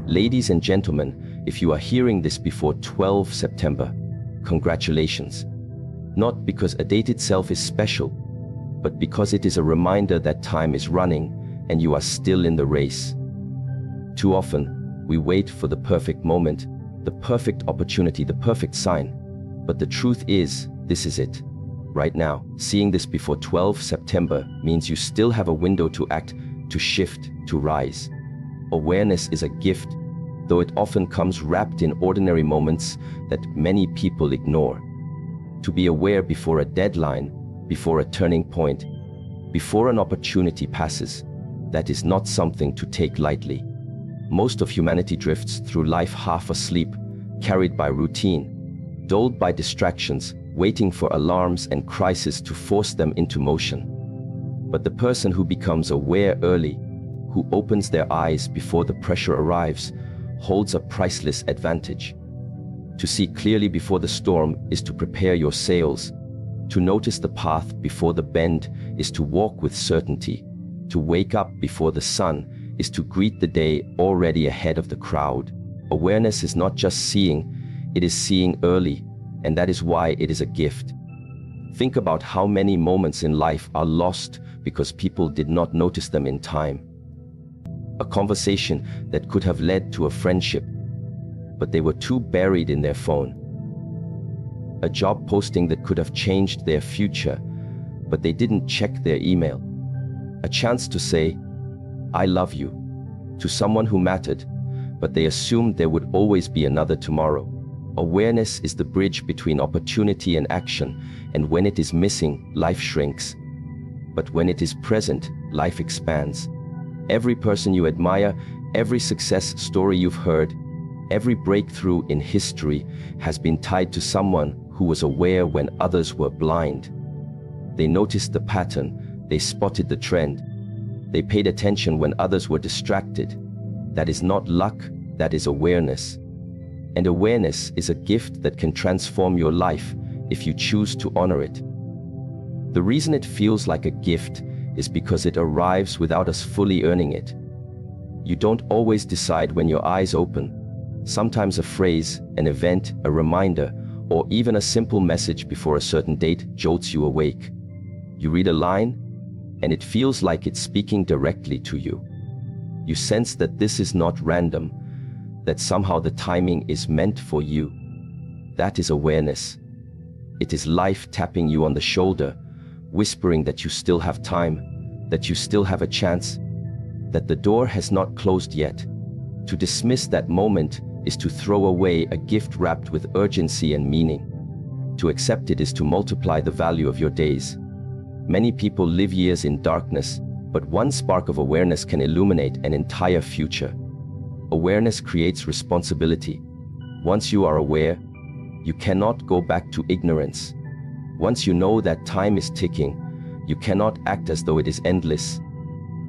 Ladies and gentlemen, if you are hearing this before 12 September, congratulations. Not because a date itself is special, but because it is a reminder that time is running and you are still in the race. Too often, we wait for the perfect moment, the perfect opportunity, the perfect sign. But the truth is, this is it. Right now, seeing this before 12 September means you still have a window to act, to shift, to rise. Awareness is a gift, though it often comes wrapped in ordinary moments that many people ignore. To be aware before a deadline, before a turning point, before an opportunity passes, that is not something to take lightly. Most of humanity drifts through life half asleep, carried by routine, dulled by distractions, waiting for alarms and crises to force them into motion. But the person who becomes aware early, who opens their eyes before the pressure arrives, holds a priceless advantage. To see clearly before the storm is to prepare your sails. To notice the path before the bend is to walk with certainty. To wake up before the sun is to greet the day already ahead of the crowd. Awareness is not just seeing, it is seeing early, and that is why it is a gift. Think about how many moments in life are lost because people did not notice them in time. A conversation that could have led to a friendship, but they were too buried in their phone. A job posting that could have changed their future, but they didn't check their email. A chance to say, "I love you," to someone who mattered, but they assumed there would always be another tomorrow. Awareness is the bridge between opportunity and action, and when it is missing, life shrinks. But when it is present, life expands. Every person you admire, every success story you've heard, every breakthrough in history has been tied to someone who was aware when others were blind. They noticed the pattern, they spotted the trend. They paid attention when others were distracted. That is not luck, that is awareness. And awareness is a gift that can transform your life if you choose to honor it. The reason it feels like a gift is because it arrives without us fully earning it. You don't always decide when your eyes open. Sometimes a phrase, an event, a reminder, or even a simple message before a certain date jolts you awake. You read a line, and it feels like it's speaking directly to you. You sense that this is not random, that somehow the timing is meant for you. That is awareness. It is life tapping you on the shoulder, whispering that you still have time, that you still have a chance, that the door has not closed yet. To dismiss that moment is to throw away a gift wrapped with urgency and meaning. To accept it is to multiply the value of your days. Many people live years in darkness, but one spark of awareness can illuminate an entire future. Awareness creates responsibility. Once you are aware, you cannot go back to ignorance. Once you know that time is ticking, you cannot act as though it is endless.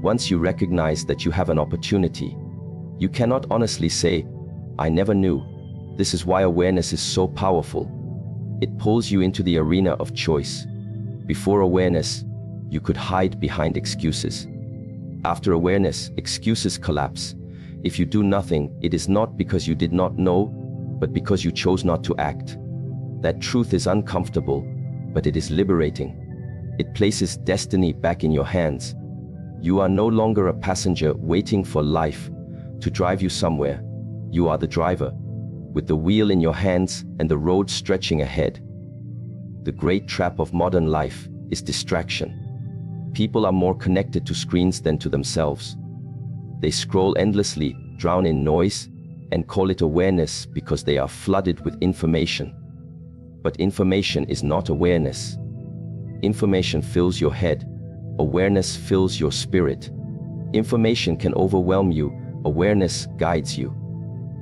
Once you recognize that you have an opportunity, you cannot honestly say, "I never knew." This is why awareness is so powerful. It pulls you into the arena of choice. Before awareness, you could hide behind excuses. After awareness, excuses collapse. If you do nothing, it is not because you did not know, but because you chose not to act. That truth is uncomfortable, but it is liberating. It places destiny back in your hands. You are no longer a passenger waiting for life to drive you somewhere. You are the driver, with the wheel in your hands and the road stretching ahead. The great trap of modern life is distraction. People are more connected to screens than to themselves. They scroll endlessly, drown in noise, and call it awareness because they are flooded with information. But information is not awareness. Information fills your head. Awareness fills your spirit. Information can overwhelm you. Awareness guides you.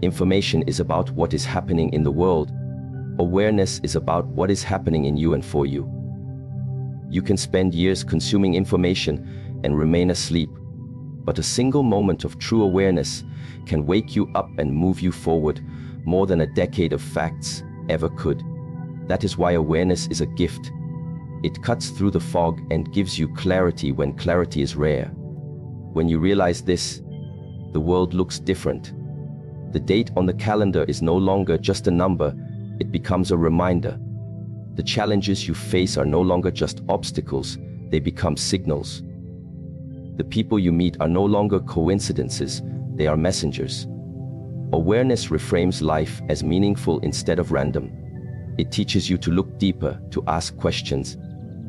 Information is about what is happening in the world. Awareness is about what is happening in you and for you. You can spend years consuming information and remain asleep, but a single moment of true awareness can wake you up and move you forward more than a decade of facts ever could. That is why awareness is a gift. It cuts through the fog and gives you clarity when clarity is rare. When you realize this, the world looks different. The date on the calendar is no longer just a number, it becomes a reminder. The challenges you face are no longer just obstacles, they become signals. The people you meet are no longer coincidences, they are messengers. Awareness reframes life as meaningful instead of random. It teaches you to look deeper, to ask questions,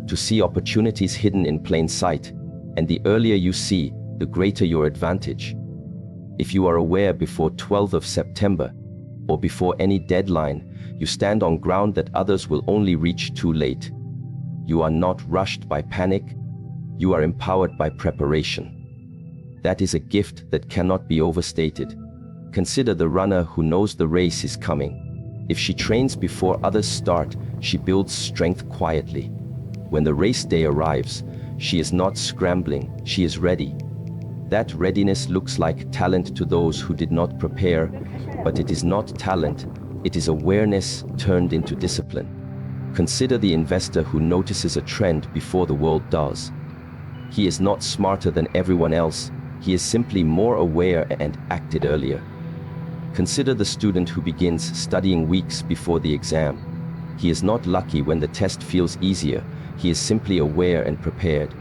to see opportunities hidden in plain sight, and the earlier you see, the greater your advantage. If you are aware before 12th of September, or before any deadline, you stand on ground that others will only reach too late. You are not rushed by panic, you are empowered by preparation. That is a gift that cannot be overstated. Consider the runner who knows the race is coming. If she trains before others start, she builds strength quietly. When the race day arrives, she is not scrambling, she is ready. That readiness looks like talent to those who did not prepare, but it is not talent, it is awareness turned into discipline. Consider the investor who notices a trend before the world does. He is not smarter than everyone else, he is simply more aware and acted earlier. Consider the student who begins studying weeks before the exam. He is not lucky when the test feels easier, he is simply aware and prepared.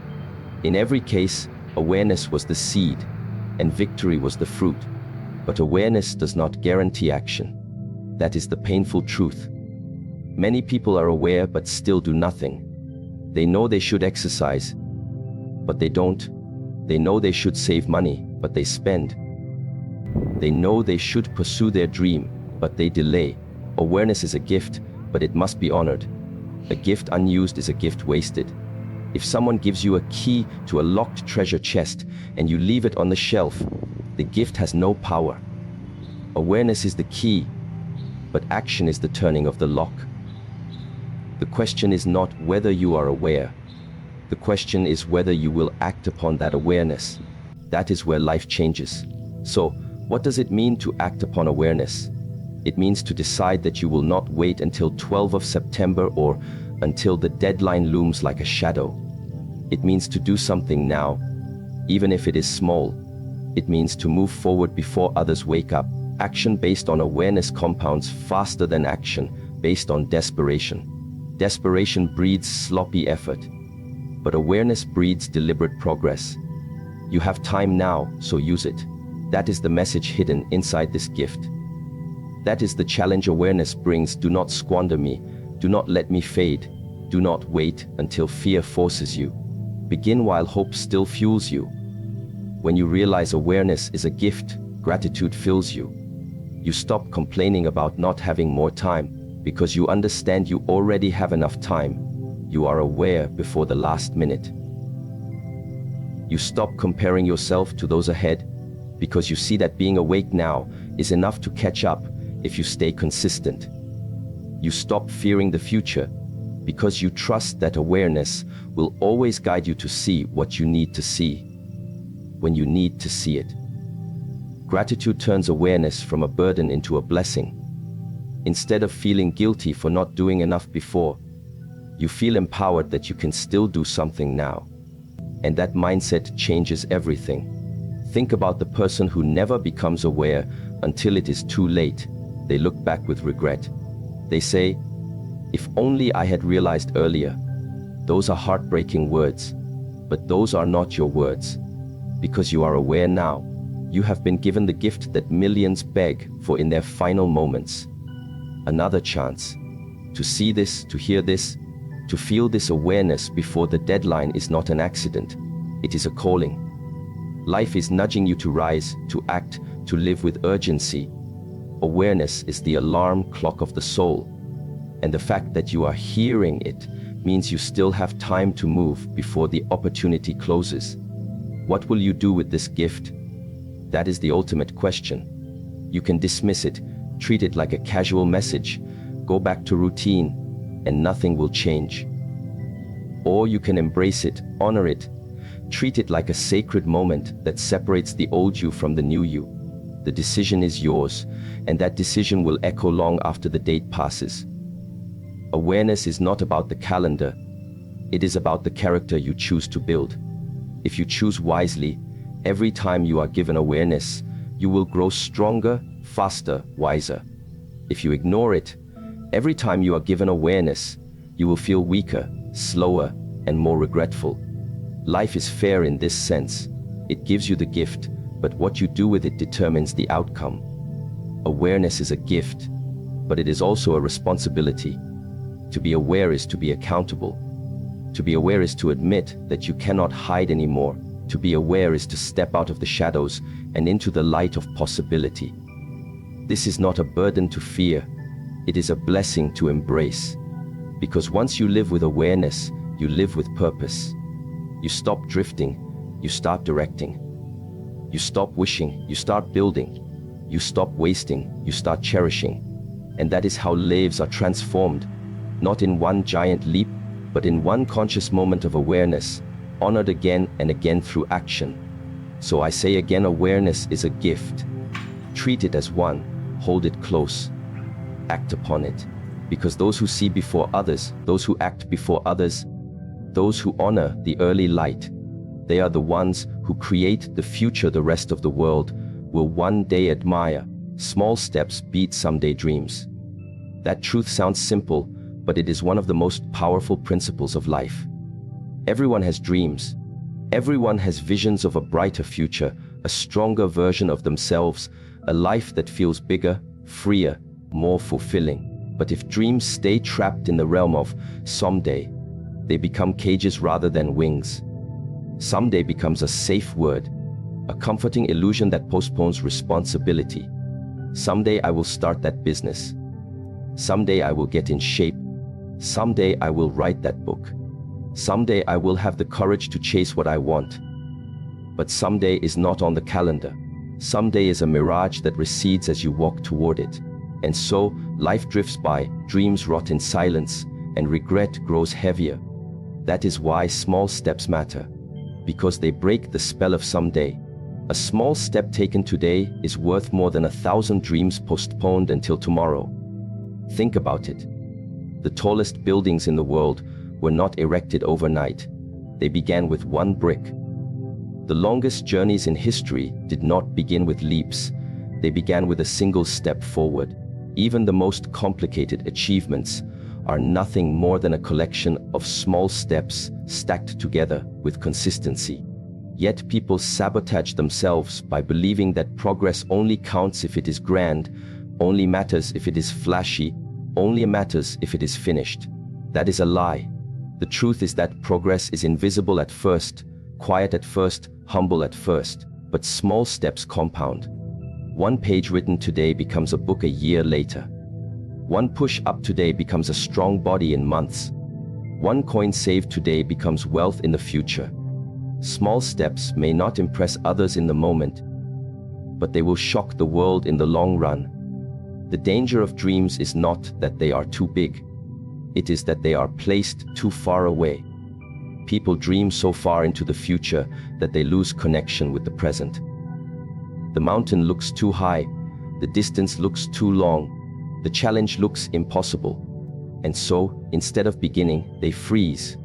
In every case, awareness was the seed, and victory was the fruit. But awareness does not guarantee action. That is the painful truth. Many people are aware but still do nothing. They know they should exercise, but they don't. They know they should save money, but they spend. They know they should pursue their dream, but they delay. Awareness is a gift, but it must be honored. A gift unused is a gift wasted. If someone gives you a key to a locked treasure chest and you leave it on the shelf, the gift has no power. Awareness is the key, but action is the turning of the lock. The question is not whether you are aware. The question is whether you will act upon that awareness. That is where life changes. So, what does it mean to act upon awareness? It means to decide that you will not wait until 12th of September or until the deadline looms like a shadow. It means to do something now, even if it is small. It means to move forward before others wake up. Action based on awareness compounds faster than action based on desperation. Desperation breeds sloppy effort, but awareness breeds deliberate progress. You have time now, so use it. That is the message hidden inside this gift. That is the challenge awareness brings. Do not squander me. Do not let me fade. Do not wait until fear forces you. Begin while hope still fuels you. When you realize awareness is a gift, gratitude fills you. You stop complaining about not having more time, because you understand you already have enough time. You are aware before the last minute. You stop comparing yourself to those ahead, because you see that being awake now is enough to catch up if you stay consistent. You stop fearing the future, because you trust that awareness will always guide you to see what you need to see, when you need to see it. Gratitude turns awareness from a burden into a blessing. Instead of feeling guilty for not doing enough before, you feel empowered that you can still do something now. And that mindset changes everything. Think about the person who never becomes aware until it is too late. They look back with regret. They say, "If only I had realized earlier." Those are heartbreaking words, but those are not your words. Because you are aware now, you have been given the gift that millions beg for in their final moments. Another chance. To see this, to hear this, to feel this awareness before the deadline is not an accident. It is a calling. Life is nudging you to rise, to act, to live with urgency. Awareness is the alarm clock of the soul. And the fact that you are hearing it means you still have time to move before the opportunity closes. What will you do with this gift? That is the ultimate question. You can dismiss it, treat it like a casual message, go back to routine, and nothing will change. Or you can embrace it, honor it, treat it like a sacred moment that separates the old you from the new you. The decision is yours, and that decision will echo long after the date passes. Awareness is not about the calendar, it is about the character you choose to build. If you choose wisely, every time you are given awareness, you will grow stronger, faster, wiser. If you ignore it, every time you are given awareness, you will feel weaker, slower, and more regretful. Life is fair in this sense. It gives you the gift, but what you do with it determines the outcome. Awareness is a gift, but it is also a responsibility. To be aware is to be accountable. To be aware is to admit that you cannot hide anymore. To be aware is to step out of the shadows and into the light of possibility. This is not a burden to fear. It is a blessing to embrace. Because once you live with awareness, you live with purpose. You stop drifting, you start directing. You stop wishing, you start building. You stop wasting, you start cherishing. And that is how lives are transformed, not in one giant leap, but in one conscious moment of awareness, honored again and again through action. So I say again, awareness is a gift. Treat it as one, hold it close, act upon it. Because those who see before others, those who act before others, those who honor the early light, they are the ones who create the future the rest of the world will one day admire. Small steps beat someday dreams. That truth sounds simple, but it is one of the most powerful principles of life. Everyone has dreams. Everyone has visions of a brighter future, a stronger version of themselves, a life that feels bigger, freer, more fulfilling. But if dreams stay trapped in the realm of someday, they become cages rather than wings. Someday becomes a safe word, a comforting illusion that postpones responsibility. Someday I will start that business. Someday I will get in shape. Someday I will write that book. Someday I will have the courage to chase what I want. But someday is not on the calendar. Someday is a mirage that recedes as you walk toward it. And so, life drifts by, dreams rot in silence, and regret grows heavier. That is why small steps matter. Because they break the spell of someday. A small step taken today is worth more than 1,000 dreams postponed until tomorrow. Think about it. The tallest buildings in the world were not erected overnight. They began with one brick. The longest journeys in history did not begin with leaps. They began with a single step forward. Even the most complicated achievements are nothing more than a collection of small steps stacked together with consistency. Yet people sabotage themselves by believing that progress only counts if it is grand, only matters if it is flashy, only matters if it is finished. That is a lie. The truth is that progress is invisible at first, quiet at first, humble at first, but small steps compound. One page written today becomes a book a year later. One push up today becomes a strong body in months. One coin saved today becomes wealth in the future. Small steps may not impress others in the moment, but they will shock the world in the long run. The danger of dreams is not that they are too big. It is that they are placed too far away. People dream so far into the future that they lose connection with the present. The mountain looks too high, the distance looks too long, the challenge looks impossible. And so, instead of beginning, they freeze.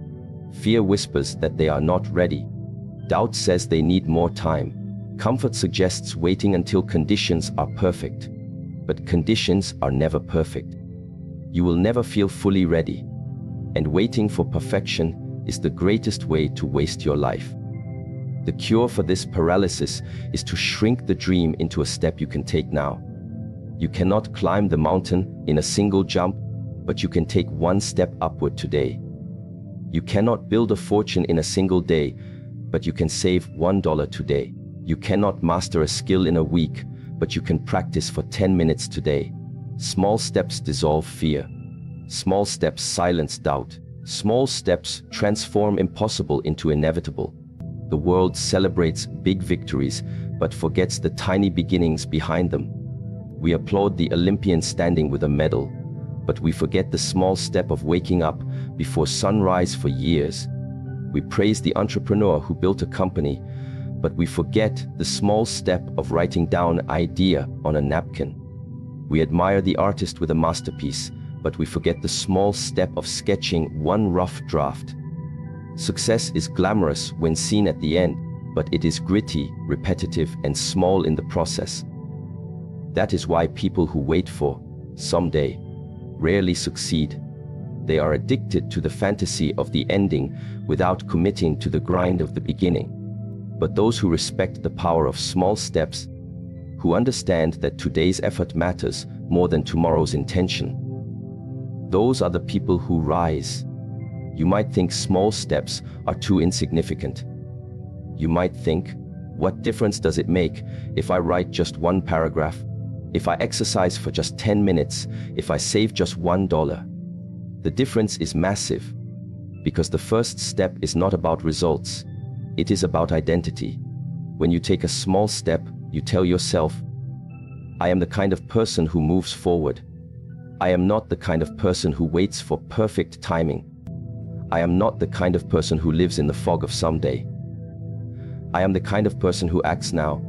Fear whispers that they are not ready. Doubt says they need more time. Comfort suggests waiting until conditions are perfect. But conditions are never perfect. You will never feel fully ready. And waiting for perfection is the greatest way to waste your life. The cure for this paralysis is to shrink the dream into a step you can take now. You cannot climb the mountain in a single jump, but you can take one step upward today. You cannot build a fortune in a single day, but you can save $1 today. You cannot master a skill in a week, but you can practice for 10 minutes today. Small steps dissolve fear. Small steps silence doubt. Small steps transform impossible into inevitable. The world celebrates big victories, but forgets the tiny beginnings behind them. We applaud the Olympian standing with a medal, but we forget the small step of waking up before sunrise for years. We praise the entrepreneur who built a company, but we forget the small step of writing down an idea on a napkin. We admire the artist with a masterpiece, but we forget the small step of sketching one rough draft. Success is glamorous when seen at the end, but it is gritty, repetitive, and small in the process. That is why people who wait for someday rarely succeed. They are addicted to the fantasy of the ending without committing to the grind of the beginning. But those who respect the power of small steps, who understand that today's effort matters more than tomorrow's intention, those are the people who rise. You might think small steps are too insignificant. You might think, what difference does it make if I write just one paragraph? If I exercise for just 10 minutes? If I save just $1? The difference is massive, because the first step is not about results. It is about identity. When you take a small step, you tell yourself, I am the kind of person who moves forward. I am not the kind of person who waits for perfect timing. I am not the kind of person who lives in the fog of someday. I am the kind of person who acts now,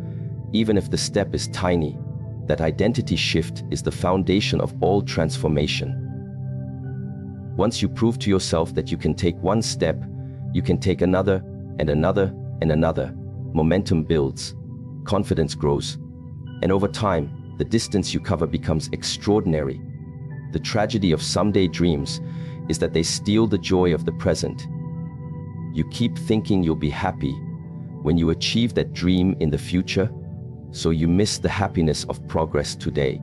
even if the step is tiny. That identity shift is the foundation of all transformation. Once you prove to yourself that you can take one step, you can take another and another and another. Momentum builds, confidence grows, and over time, the distance you cover becomes extraordinary. The tragedy of someday dreams is that they steal the joy of the present. You keep thinking you'll be happy when you achieve that dream in the future, so you miss the happiness of progress today.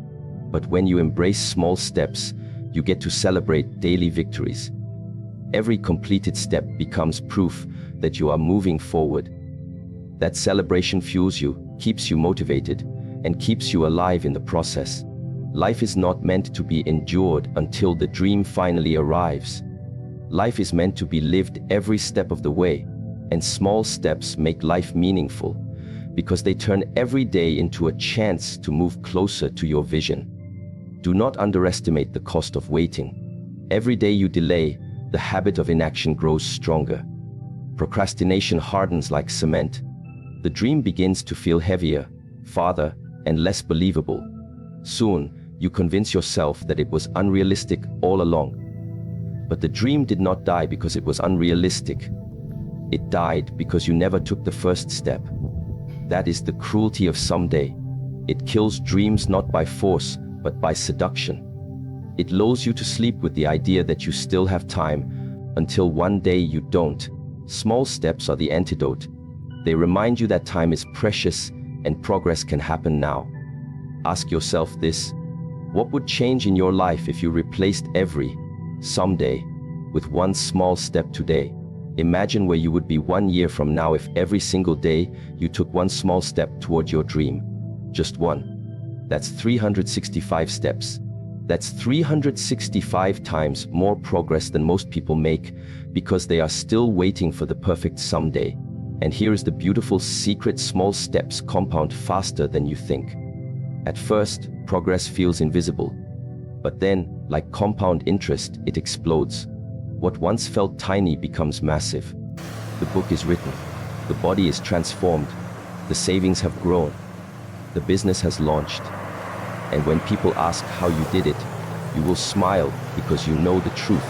But when you embrace small steps, you get to celebrate daily victories. Every completed step becomes proof that you are moving forward. That celebration fuels you, keeps you motivated, and keeps you alive in the process. Life is not meant to be endured until the dream finally arrives. Life is meant to be lived every step of the way, and small steps make life meaningful because they turn every day into a chance to move closer to your vision. Do not underestimate the cost of waiting. Every day you delay, the habit of inaction grows stronger. Procrastination hardens like cement. The dream begins to feel heavier, farther, and less believable. Soon, you convince yourself that it was unrealistic all along. But the dream did not die because it was unrealistic. It died because you never took the first step. That is the cruelty of someday. It kills dreams not by force, but by seduction. It lulls you to sleep with the idea that you still have time, until one day you don't. Small steps are the antidote. They remind you that time is precious and progress can happen now. Ask yourself this: what would change in your life if you replaced every someday with one small step today? Imagine where you would be 1 year from now if every single day you took one small step toward your dream. Just one. That's 365 steps. That's 365 times more progress than most people make because they are still waiting for the perfect someday. And here is the beautiful secret: small steps compound faster than you think. At first, progress feels invisible. But then, like compound interest, it explodes. What once felt tiny becomes massive. The book is written. The body is transformed. The savings have grown. The business has launched. And when people ask how you did it, you will smile because you know the truth.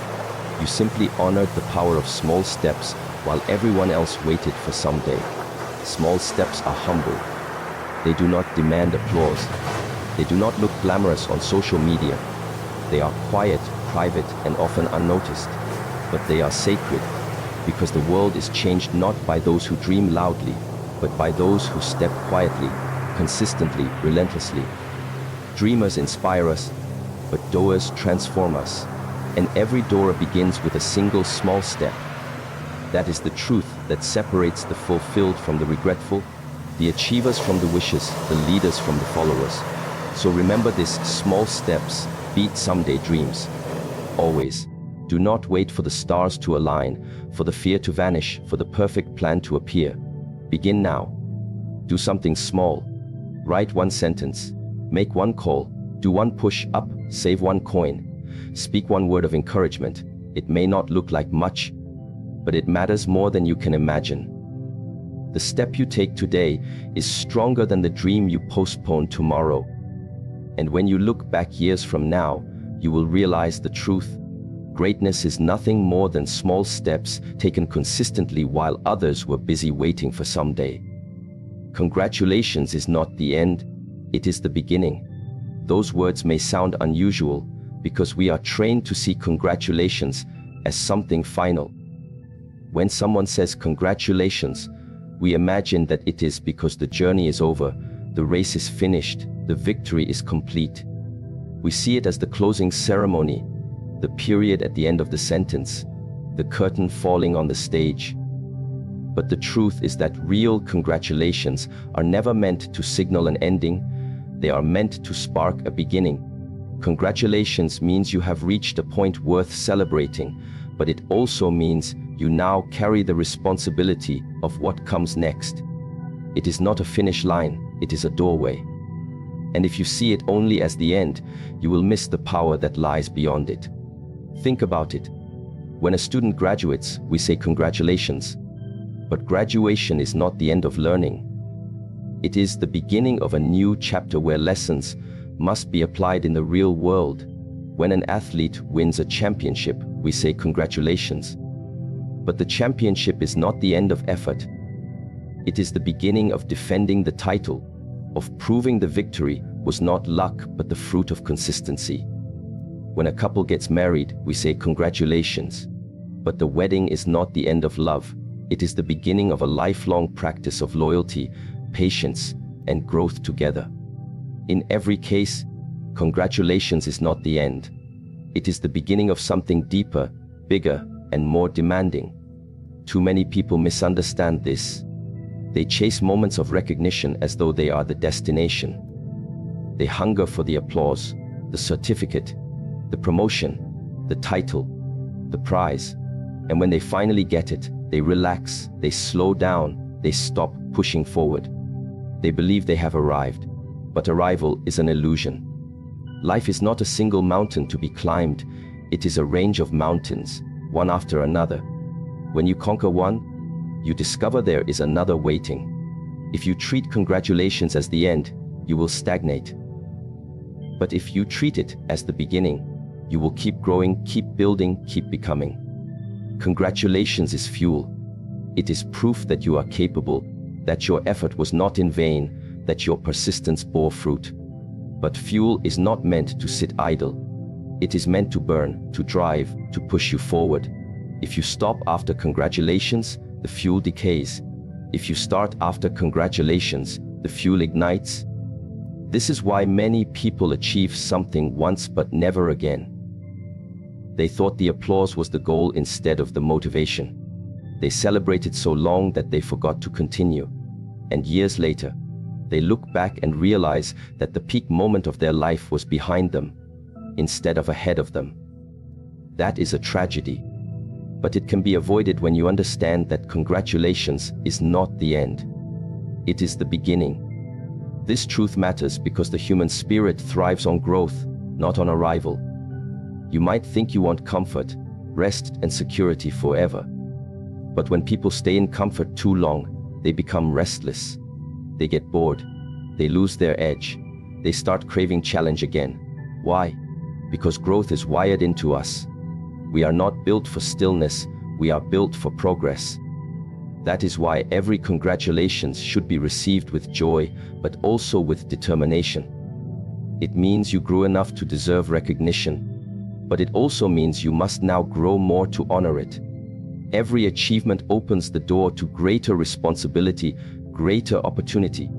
You simply honored the power of small steps while everyone else waited for someday. Small steps are humble. They do not demand applause. They do not look glamorous on social media. They are quiet, private, and often unnoticed. But they are sacred, because the world is changed not by those who dream loudly, but by those who step quietly, consistently, relentlessly. Dreamers inspire us, but doers transform us. And every doer begins with a single small step. That is the truth that separates the fulfilled from the regretful, the achievers from the wishes, the leaders from the followers. So remember this: small steps beat someday dreams. Always. Do not wait for the stars to align, for the fear to vanish, for the perfect plan to appear. Begin now. Do something small. Write one sentence. Make one call. Do one push-up. Save one coin. Speak one word of encouragement. It may not look like much, but it matters more than you can imagine. The step you take today is stronger than the dream you postpone tomorrow. And when you look back years from now, you will realize the truth. Greatness is nothing more than small steps taken consistently while others were busy waiting for someday. Congratulations is not the end, it is the beginning. Those words may sound unusual because we are trained to see congratulations as something final. When someone says congratulations, we imagine that it is because the journey is over, the race is finished, the victory is complete. We see it as the closing ceremony, the period at the end of the sentence, the curtain falling on the stage. But the truth is that real congratulations are never meant to signal an ending, they are meant to spark a beginning. Congratulations means you have reached a point worth celebrating, but it also means you now carry the responsibility of what comes next. It is not a finish line, it is a doorway. And if you see it only as the end, you will miss the power that lies beyond it. Think about it. When a student graduates, we say congratulations. But graduation is not the end of learning. It is the beginning of a new chapter where lessons must be applied in the real world. When an athlete wins a championship, we say congratulations. But the championship is not the end of effort. It is the beginning of defending the title, of proving the victory was not luck but the fruit of consistency. When a couple gets married, we say congratulations. But the wedding is not the end of love. It is the beginning of a lifelong practice of loyalty, patience, and growth together. In every case, congratulations is not the end. It is the beginning of something deeper, bigger, and more demanding. Too many people misunderstand this. They chase moments of recognition as though they are the destination. They hunger for the applause, the certificate, the promotion, the title, the prize. And when they finally get it, they relax, they slow down, they stop pushing forward. They believe they have arrived, but arrival is an illusion. Life is not a single mountain to be climbed, it is a range of mountains, one after another. When you conquer one, you discover there is another waiting. If you treat congratulations as the end, you will stagnate. But if you treat it as the beginning, you will keep growing, keep building, keep becoming. Congratulations is fuel. It is proof that you are capable, that your effort was not in vain, that your persistence bore fruit. But fuel is not meant to sit idle. It is meant to burn, to drive, to push you forward. If you stop after congratulations, the fuel decays. If you start after congratulations, the fuel ignites. This is why many people achieve something once but never again. They thought the applause was the goal instead of the motivation. They celebrated so long that they forgot to continue. And years later, they look back and realize that the peak moment of their life was behind them, instead of ahead of them. That is a tragedy. But it can be avoided when you understand that congratulations is not the end. It is the beginning. This truth matters because the human spirit thrives on growth, not on arrival. You might think you want comfort, rest, and security forever. But when people stay in comfort too long, they become restless. They get bored. They lose their edge. They start craving challenge again. Why? Because growth is wired into us. We are not built for stillness, we are built for progress. That is why every congratulations should be received with joy, but also with determination. It means you grew enough to deserve recognition, but it also means you must now grow more to honor it. Every achievement opens the door to greater responsibility, greater opportunity,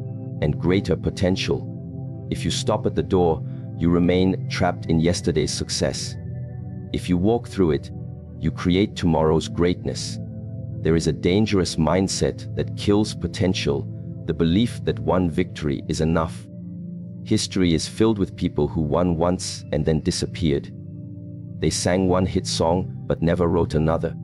and greater potential. If you stop at the door, you remain trapped in yesterday's success. If you walk through it, you create tomorrow's greatness. There is a dangerous mindset that kills potential, the belief that one victory is enough. History is filled with people who won once and then disappeared. They sang one hit song but never wrote another.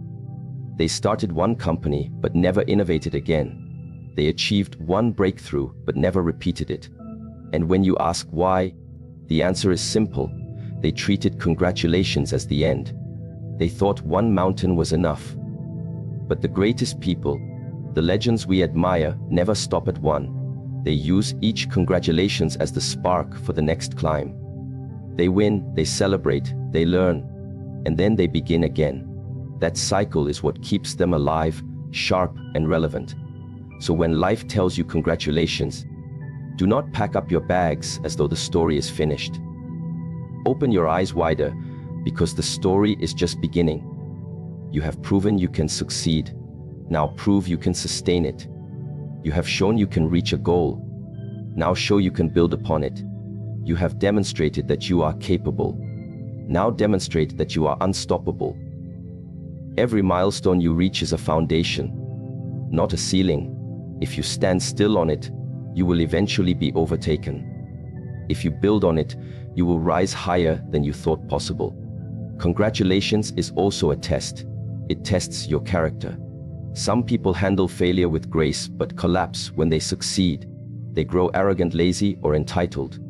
They started one company but never innovated again. They achieved one breakthrough but never repeated it. And when you ask why, the answer is simple. They treated congratulations as the end. They thought one mountain was enough. But the greatest people, the legends we admire, never stop at one. They use each congratulations as the spark for the next climb. They win, they celebrate, they learn, and then they begin again. That cycle is what keeps them alive, sharp, and relevant. So when life tells you congratulations, Do not pack up your bags as though the story is finished. Open your eyes wider, because the story is just beginning. You have proven you can succeed. Now prove you can sustain it. You have shown you can reach a goal. Now show you can build upon it. You have demonstrated that you are capable. Now demonstrate that you are unstoppable. Every milestone you reach is a foundation, not a ceiling. If you stand still on it, you will eventually be overtaken. If you build on it, you will rise higher than you thought possible. Congratulations is also a test. It tests your character. Some people handle failure with grace but collapse when they succeed. They grow arrogant, lazy, or entitled.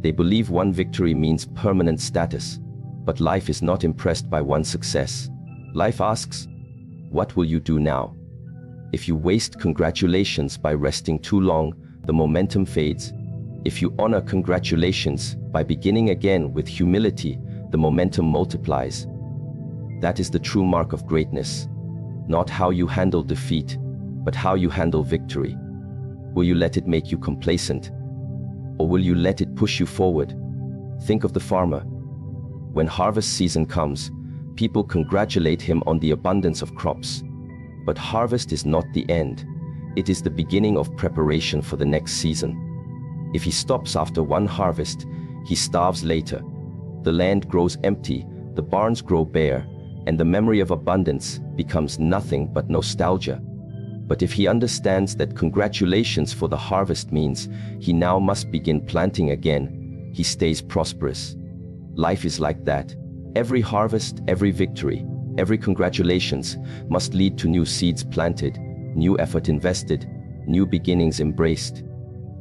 They believe one victory means permanent status. But life is not impressed by one success. Life asks, what will you do now? If you waste congratulations by resting too long, the momentum fades. If you honor congratulations by beginning again with humility, the momentum multiplies. That is the true mark of greatness. Not how you handle defeat, but how you handle victory. Will you let it make you complacent? Or will you let it push you forward? Think of the farmer. When harvest season comes, people congratulate him on the abundance of crops. But harvest is not the end. It is the beginning of preparation for the next season. If he stops after one harvest, he starves later. The land grows empty, the barns grow bare, and the memory of abundance becomes nothing but nostalgia. But if he understands that congratulations for the harvest means he now must begin planting again, he stays prosperous. Life is like that. Every harvest, every victory, every congratulations must lead to new seeds planted, new effort invested, new beginnings embraced.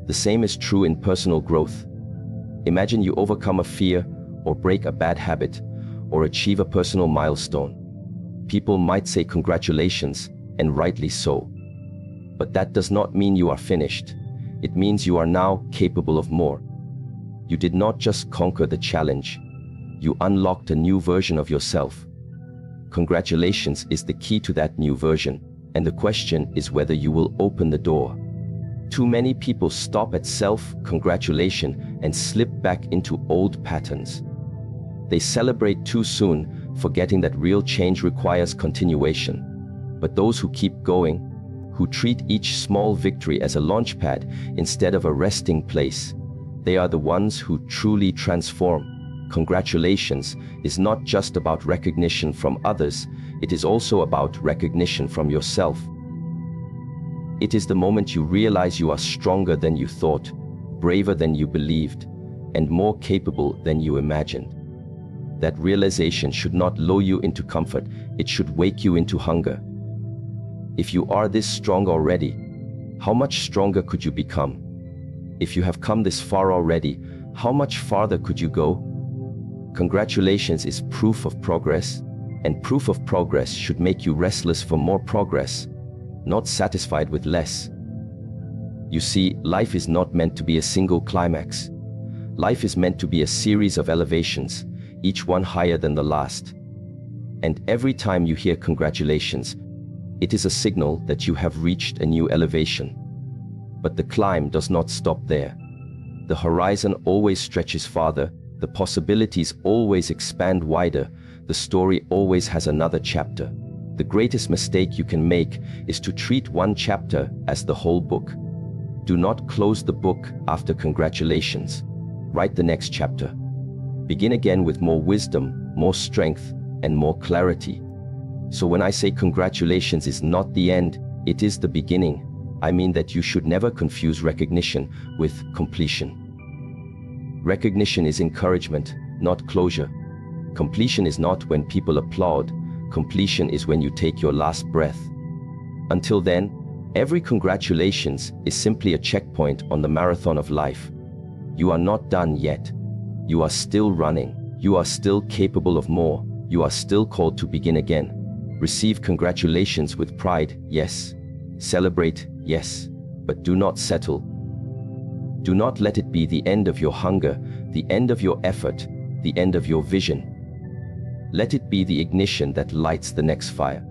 The same is true in personal growth. Imagine you overcome a fear, or break a bad habit, or achieve a personal milestone. People might say congratulations, and rightly so. But that does not mean you are finished. It means you are now capable of more. You did not just conquer the challenge. You unlocked a new version of yourself. Congratulations is the key to that new version, and the question is whether you will open the door. Too many people stop at self-congratulation and slip back into old patterns. They celebrate too soon, forgetting that real change requires continuation. But those who keep going, who treat each small victory as a launchpad instead of a resting place, they are the ones who truly transform. Congratulations is not just about recognition from others, it is also about recognition from yourself. It is the moment you realize you are stronger than you thought, braver than you believed, and more capable than you imagined. That realization should not lull you into comfort, it should wake you into hunger. If you are this strong already, how much stronger could you become? If you have come this far already, how much farther could you go? Congratulations is proof of progress, and proof of progress should make you restless for more progress, not satisfied with less. You see, life is not meant to be a single climax. Life is meant to be a series of elevations, each one higher than the last. And every time you hear congratulations, it is a signal that you have reached a new elevation. But the climb does not stop there. The horizon always stretches farther, the possibilities always expand wider, the story always has another chapter. The greatest mistake you can make is to treat one chapter as the whole book. Do not close the book after congratulations. Write the next chapter. Begin again with more wisdom, more strength, and more clarity. So when I say congratulations is not the end, it is the beginning, I mean that you should never confuse recognition with completion. Recognition is encouragement, not closure. Completion is not when people applaud. Completion is when you take your last breath. Until then, every congratulations is simply a checkpoint on the marathon of life. You are not done yet. You are still running. You are still capable of more. You are still called to begin again. Receive congratulations with pride, yes. Celebrate, yes. But do not settle. Do not let it be the end of your hunger, the end of your effort, the end of your vision. Let it be the ignition that lights the next fire.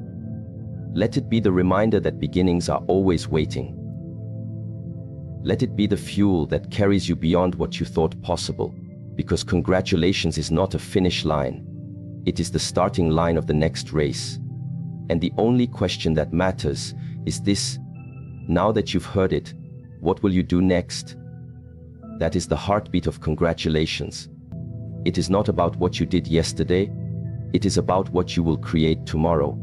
Let it be the reminder that beginnings are always waiting. Let it be the fuel that carries you beyond what you thought possible, because congratulations is not a finish line. It is the starting line of the next race. And the only question that matters is this: now that you've heard it, what will you do next? That is the heartbeat of congratulations. It is not about what you did yesterday. It is about what you will create tomorrow.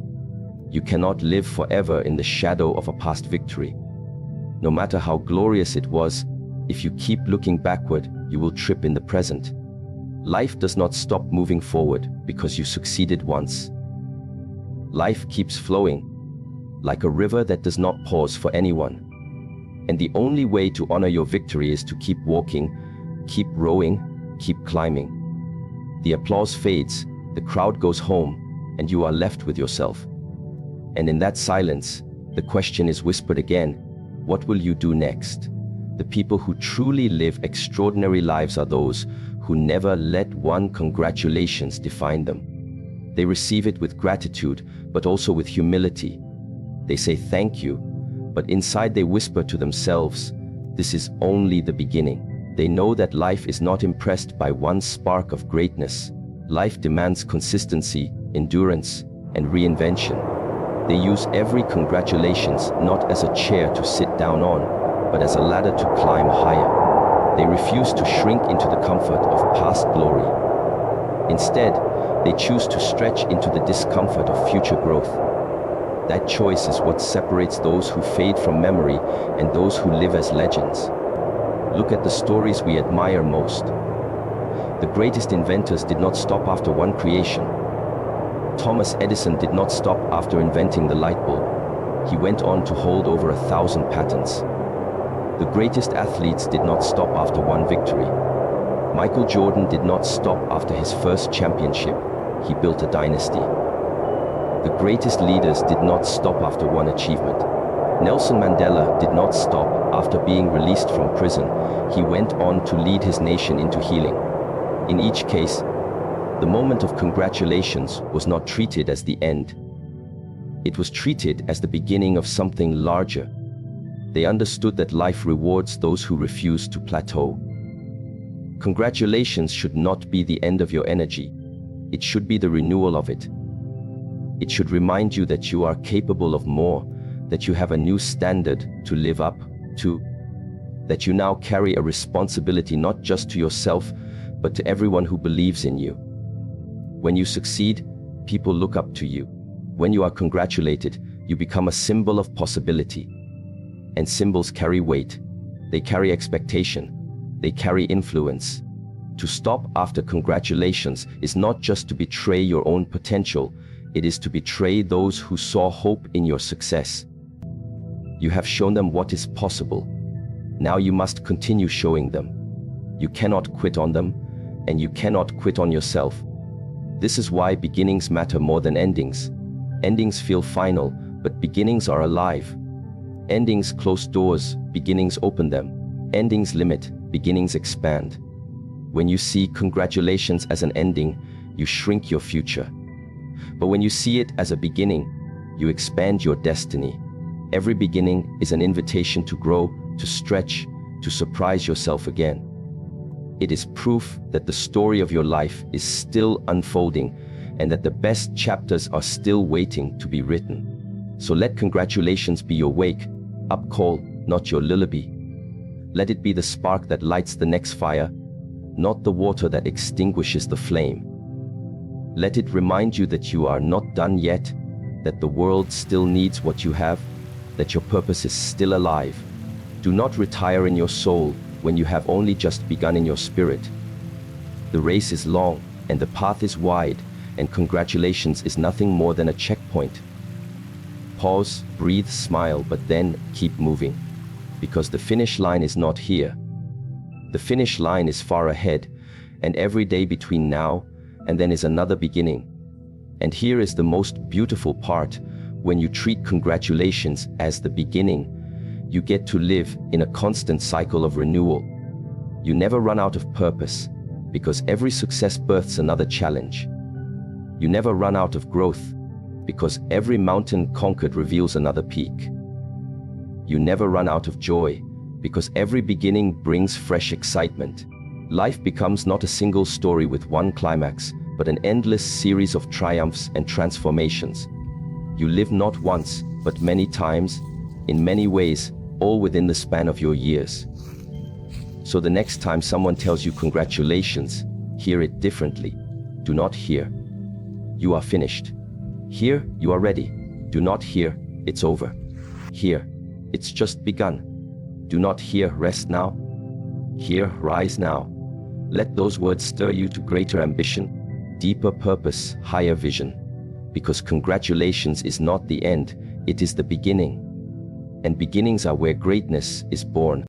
You cannot live forever in the shadow of a past victory. No matter how glorious it was, if you keep looking backward, you will trip in the present. Life does not stop moving forward because you succeeded once. Life keeps flowing, like a river that does not pause for anyone. And the only way to honor your victory is to keep walking, keep rowing, keep climbing. The applause fades, the crowd goes home, and you are left with yourself. And in that silence, the question is whispered again: what will you do next? The people who truly live extraordinary lives are those who never let one congratulations define them. They receive it with gratitude, but also with humility. They say thank you, but inside they whisper to themselves, this is only the beginning. They know that life is not impressed by one spark of greatness. Life demands consistency, endurance, and reinvention. They use every congratulations not as a chair to sit down on, but as a ladder to climb higher. They refuse to shrink into the comfort of past glory. Instead, they choose to stretch into the discomfort of future growth. That choice is what separates those who fade from memory and those who live as legends. Look at the stories we admire most. The greatest inventors did not stop after one creation. Thomas Edison did not stop after inventing the light bulb. He went on to hold over 1,000 patents. The greatest athletes did not stop after one victory. Michael Jordan did not stop after his first championship. He built a dynasty. The greatest leaders did not stop after one achievement. Nelson Mandela did not stop after being released from prison. He went on to lead his nation into healing. In each case, the moment of congratulations was not treated as the end. It was treated as the beginning of something larger. They understood that life rewards those who refuse to plateau. Congratulations should not be the end of your energy. It should be the renewal of it. It should remind you that you are capable of more, that you have a new standard to live up to, that you now carry a responsibility not just to yourself, but to everyone who believes in you. When you succeed, people look up to you. When you are congratulated, you become a symbol of possibility. And symbols carry weight. They carry expectation. They carry influence. To stop after congratulations is not just to betray your own potential, it is to betray those who saw hope in your success. You have shown them what is possible. Now you must continue showing them. You cannot quit on them, and you cannot quit on yourself. This is why beginnings matter more than endings. Endings feel final, but beginnings are alive. Endings close doors, beginnings open them. Endings limit, beginnings expand. When you see congratulations as an ending, you shrink your future. But when you see it as a beginning, you expand your destiny. Every beginning is an invitation to grow, to stretch, to surprise yourself again. It is proof that the story of your life is still unfolding and that the best chapters are still waiting to be written. So let congratulations be your wake-up call, not your lullaby. Let it be the spark that lights the next fire, not the water that extinguishes the flame. Let it remind you that you are not done yet, that the world still needs what you have, that your purpose is still alive. Do not retire in your soul when you have only just begun in your spirit. The race is long and the path is wide, and congratulations is nothing more than a checkpoint. Pause, breathe, smile, but then keep moving, because the finish line is not here. The finish line is far ahead, and every day between now and then is another beginning. And here is the most beautiful part: when you treat congratulations as the beginning, you get to live in a constant cycle of renewal. You never run out of purpose, because every success births another challenge. You never run out of growth, because every mountain conquered reveals another peak. You never run out of joy, Because every beginning brings fresh excitement. Life becomes not a single story with one climax, but an endless series of triumphs and transformations. You live not once, but many times, in many ways, all within the span of your years. So the next time someone tells you congratulations, hear it differently. Do not hear, you are finished. Hear, you are ready. Do not hear, it's over. Hear, it's just begun. Do not hear, rest now. Hear, rise now. Let those words stir you to greater ambition, deeper purpose, higher vision. Because congratulations is not the end, it is the beginning. And beginnings are where greatness is born.